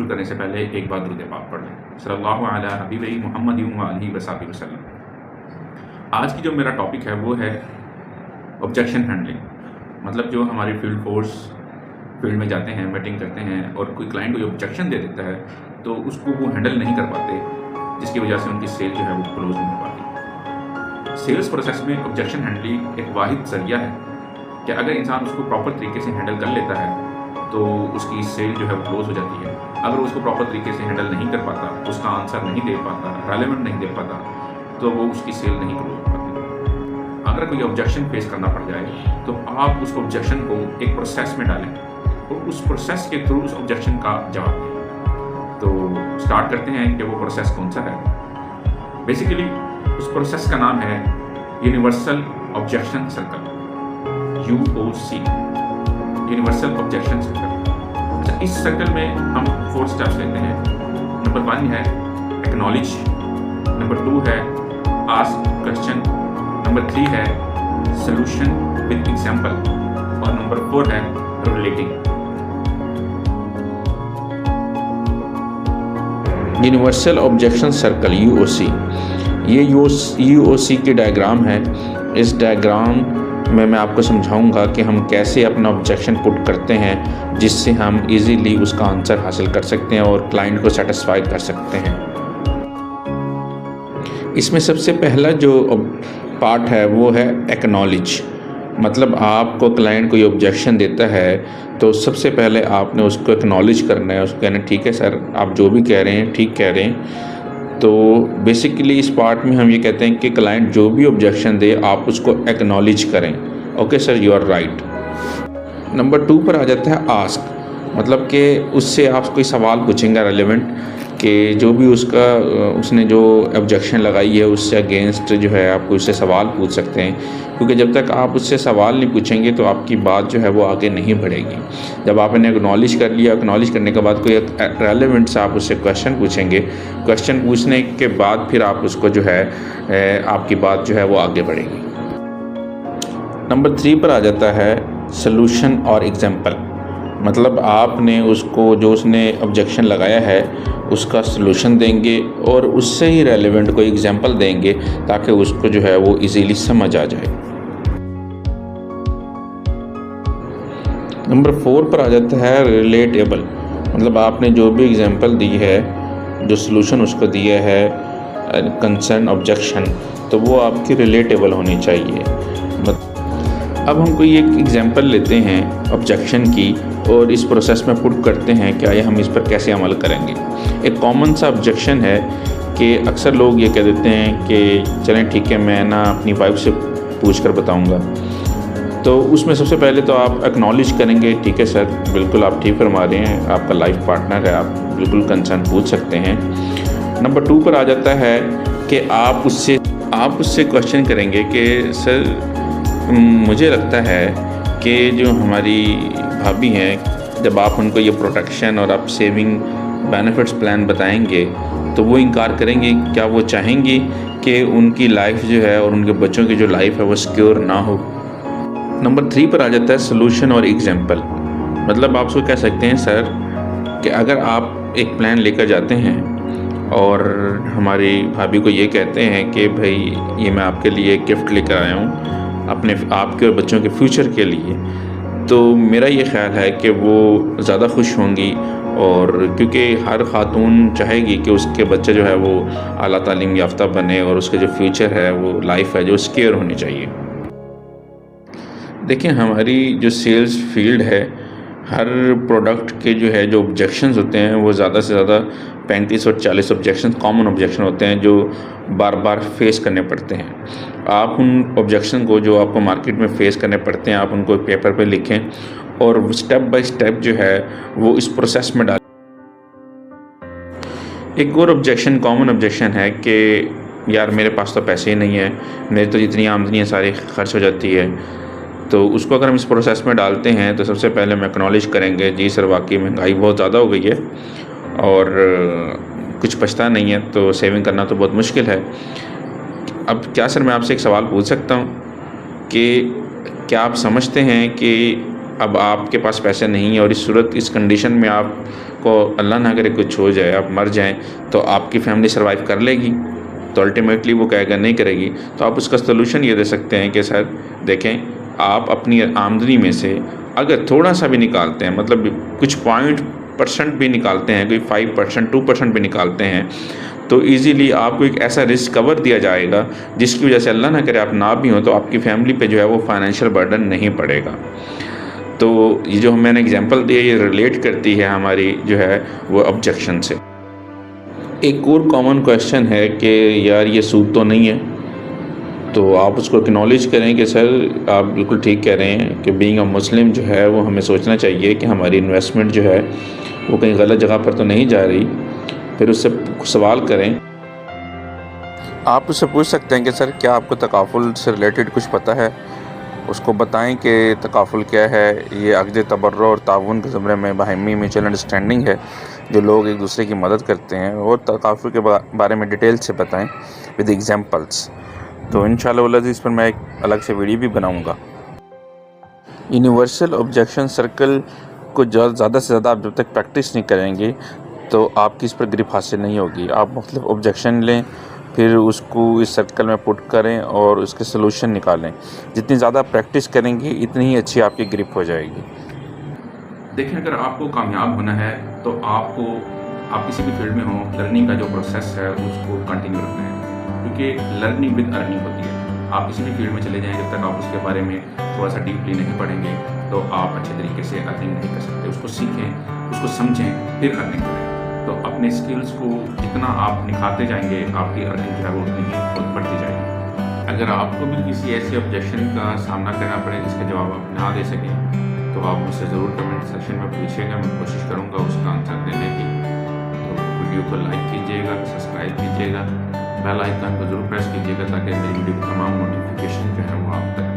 शुरू करने से पहले एक बार दुरूद पाक पढ़ लें। सल्लल्लाहु अला हबीबी मुहम्मद व आलिहि वसहबिहि वसल्लम। आज की जो मेरा टॉपिक है वो है ऑब्जेक्शन हैंडलिंग। मतलब जो हमारी फील्ड फोर्स फील्ड में जाते हैं, मीटिंग करते हैं और कोई क्लाइंट कोई ऑब्जेक्शन दे देता है तो उसको वो हैंडल नहीं कर पाते, जिसकी वजह से उनकी सेल जो है वो क्लोज नहीं हो पाती। सेल्स प्रोसेस में ऑब्जेक्शन हैंडलिंग एक वाहिद जरिया है कि अगर इंसान उसको प्रॉपर तरीके से हैंडल कर लेता है तो उसकी सेल जो है वो क्लोज हो जाती है। अगर वो उसको प्रॉपर तरीके से हैंडल नहीं कर पाता, उसका आंसर नहीं दे पाता, रेलेवेंट नहीं दे पाता, तो वो उसकी सेल नहीं क्लोज हो पाती। अगर कोई ऑब्जेक्शन फेस करना पड़ जाए तो आप उस ऑब्जेक्शन को एक प्रोसेस में डालें और उस प्रोसेस के थ्रू उस ऑब्जेक्शन का जवाब दें। तो स्टार्ट करते हैं कि वो प्रोसेस कौन सा है। बेसिकली उस प्रोसेस का नाम है universal objection circle, UOC, universal objection circle. अच्छा, इस सर्कल में हम 4 स्टेप्स लेते हैं। नंबर 1 है एक्नॉलेज, नंबर 2 है आस्क क्वेश्चन, नंबर 3 है सोल्यूशन विद एग्जांपल और नंबर 4 है relating. Universal objection circle UOC, ये UOC की डायग्राम है। इस डायग्राम में मैं आपको समझाऊंगा कि हम कैसे अपना ऑब्जेक्शन पुट करते हैं जिससे हम इजीली उसका आंसर हासिल कर सकते हैं और क्लाइंट को सेटिस्फाई कर सकते हैं। इसमें सबसे पहला जो पार्ट है वो है एक्नॉलेज। मतलब आपको क्लाइंट कोई ऑब्जेक्शन देता है तो सबसे पहले आपने उसको एक्नॉलेज करना है, उसको कहना ठीक है सर, आप जो भी कह रहे हैं ठीक कह रहे हैं। तो बेसिकली इस पार्ट में हम ये कहते हैं कि क्लाइंट जो भी ऑब्जेक्शन दे आप उसको एक्नॉलेज करें, okay sir you are right. Number 2 पर आ जाता है आस्क। मतलब कि उससे आप कोई सवाल पूछेंगे रेलेवेंट कि जो भी उसने जो ऑब्जेक्शन लगाई है उससे अगेंस्ट जो है आप उससे सवाल पूछ सकते हैं, क्योंकि जब तक आप उससे सवाल नहीं पूछेंगे तो आपकी बात जो है वो आगे नहीं बढ़ेगी। जब आपने एक्नॉलेज कर लिया, एक्नॉलेज करने के बाद कोई रेलेवेंट से आप उससे क्वेश्चन पूछेंगे, क्वेश्चन पूछने के बाद फिर आप उसको जो है आपकी बात जो है वो आगे बढ़ेगी। नंबर 3 पर आ जाता है सलूशन और एग्जाम्पल। मतलब आपने उसको जो उसने ऑब्जेक्शन लगाया है उसका सलूशन देंगे और उससे ही रेलेवेंट कोई एग्जांपल देंगे ताकि उसको जो है वो इजीली समझ आ जाए। नंबर 4 पर आ जाता है रिलेटेबल। मतलब आपने जो भी एग्जांपल दी है, जो सलूशन उसको दिया है कंसर्न ऑब्जेक्शन, तो वो आपकी रिलेटेबल होनी चाहिए। अब हम कोई एक एग्जांपल लेते हैं ऑब्जेक्शन की और इस प्रोसेस में पुट करते हैं कि आइए हम इस पर कैसे अमल करेंगे। एक कॉमन सा ऑब्जेक्शन है कि अक्सर लोग ये कह देते हैं कि चलें ठीक है मैं ना अपनी वाइफ से पूछ कर बताऊँगा। तो उसमें सबसे पहले तो आप एक्नॉलेज करेंगे, ठीक है सर बिल्कुल आप ठीक फरमा रहे हैं, आपका लाइफ पार्टनर है, आप बिल्कुल कंसर्न पूछ सकते हैं। नंबर 2 पर आ जाता है कि आप उससे क्वेश्चन करेंगे कि सर मुझे लगता है कि जो हमारी भाभी हैं, जब आप उनको ये प्रोटेक्शन और आप सेविंग बेनिफिट्स प्लान बताएंगे तो वो इनकार करेंगी। क्या वो चाहेंगी कि उनकी लाइफ जो है और उनके बच्चों की जो लाइफ है वो सिक्योर ना हो। नंबर 3 पर आ जाता है सोल्यूशन और एग्जांपल। मतलब आप उसको कह सकते हैं सर कि अगर आप एक प्लान लेकर जाते हैं और हमारी भाभी को ये कहते हैं कि भाई ये मैं आपके लिए गिफ्ट लेकर आया हूँ आपके और बच्चों के फ्यूचर के लिए, तो मेरा ये ख्याल है कि वो ज़्यादा खुश होंगी। और क्योंकि हर खातून चाहेगी कि उसके बच्चे जो है वो आला तालीम याफ्ता बने और उसके जो फ्यूचर है वो लाइफ है जो सिक्योर होनी चाहिए। देखिए हमारी जो सेल्स फील्ड है, हर प्रोडक्ट के जो है जो ऑब्जेक्शंस होते हैं वो ज़्यादा से ज़्यादा 35 और 40 ऑब्जेक्शन कॉमन ऑब्जेक्शन होते हैं जो बार बार फेस करने पड़ते हैं। आप उन ऑब्जेक्शन को जो आपको मार्केट में फ़ेस करने पड़ते हैं आप उनको पेपर पे लिखें और स्टेप बाय स्टेप जो है वो इस प्रोसेस में डालें। एक और ऑब्जेक्शन कॉमन ऑब्जेक्शन है कि यार मेरे पास तो पैसे ही नहीं है, मेरी तो जितनी आमदनी है सारी खर्च हो जाती है। तो उसको अगर हम इस प्रोसेस में डालते हैं तो सबसे पहले हम एक्नॉलेज करेंगे जी सर वाकई महंगाई बहुत ज़्यादा हो गई है और कुछ बचता नहीं है, तो सेविंग करना तो बहुत मुश्किल है। अब क्या सर मैं आपसे एक सवाल पूछ सकता हूँ कि क्या आप समझते हैं कि अब आपके पास पैसे नहीं है और इस कंडीशन में आपको अल्लाह ना करे कुछ हो जाए, आप मर जाएं, तो आपकी फैमिली सर्वाइव कर लेगी? तो अल्टीमेटली वो कहेगा नहीं करेगी। तो आप उसका सलूशन ये दे सकते हैं कि सर देखें, आप अपनी आमदनी में से अगर थोड़ा सा भी निकालते हैं, मतलब कुछ % भी निकालते हैं, कोई 5% 2% भी निकालते हैं, तो इजीली आपको एक ऐसा रिस्क कवर दिया जाएगा जिसकी वजह से अल्लाह ना करे आप ना भी हों तो आपकी फैमिली पे जो है वो फाइनेंशियल बर्डन नहीं पड़ेगा। तो ये जो मैंने एग्जांपल दिया ये रिलेट करती है हमारी जो है वो ऑब्जेक्शन से। एक और कॉमन क्वेश्चन है कि यार ये सूद तो नहीं है, तो आप उसको एक्नॉलेज करें कि सर आप बिल्कुल ठीक कह रहे हैं कि बीइंग अ मुस्लिम जो है वो हमें सोचना चाहिए कि हमारी इन्वेस्टमेंट जो है वो कहीं गलत जगह पर तो नहीं जा रही। फिर उससे सवाल करें, आप उससे पूछ सकते हैं कि सर क्या आपको तकाफुल से रिलेटेड कुछ पता है? उसको बताएं कि तकाफुल क्या है। ये अक़्द तबर्रुअ और ताउन के ज़मरे में बाहमी म्यूचुअल अंडरस्टैंडिंग है जो लोग एक दूसरे की मदद करते हैं, और तकाफुल के बारे में डिटेल से बताएं विद एग्जांपल्स। तो इंशाअल्लाह इस पर मैं एक अलग से वीडियो भी बनाऊंगा। यूनिवर्सल ऑब्जेक्शन सर्कल को ज़्यादा से ज़्यादा आप जब तक प्रैक्टिस नहीं करेंगे तो आपकी इस पर ग्रिप हासिल नहीं होगी। आप मुख्तलिफ ऑब्जेक्शन लें, फिर उसको इस सर्कल में पुट करें और उसके सलूशन निकालें। जितनी ज़्यादा प्रैक्टिस करेंगे इतनी ही अच्छी आपकी ग्रिप हो जाएगी। देखें, अगर आपको कामयाब होना है तो आपको, आप किसी भी फील्ड में हो, लर्निंग का जो प्रोसेस है उसको कंटिन्यू रखना है, क्योंकि लर्निंग विद अर्निंग होती है। आप किसी भी फील्ड में चले जाएं, जब तक आप उसके बारे में थोड़ा सा डीपली नहीं पढ़ेंगे तो आप अच्छे तरीके से अर्निंग नहीं कर सकते। उसको सीखें, उसको समझें, फिर अर्निंग करें। तो अपने स्किल्स को जितना आप निखारते जाएंगे आपकी अर्निंग जो है वो उतनी ही खुद बढ़ती जाएगी। अगर आपको भी किसी ऐसे ऑब्जेक्शन का सामना करना पड़े जिसका जवाब आप ना दे सकें तो आप मुझसे ज़रूर कमेंट सेक्शन में पूछिएगा, मैं कोशिश करूँगा उसका आंसर देने की। तो वीडियो को लाइक कीजिएगा, सब्सक्राइब कीजिएगा, बेल आइकन को ज़रूर प्रेस कीजिएगा ताकि मेरी वीडियो की तमाम नोटिफिकेशन जो है वो आप तक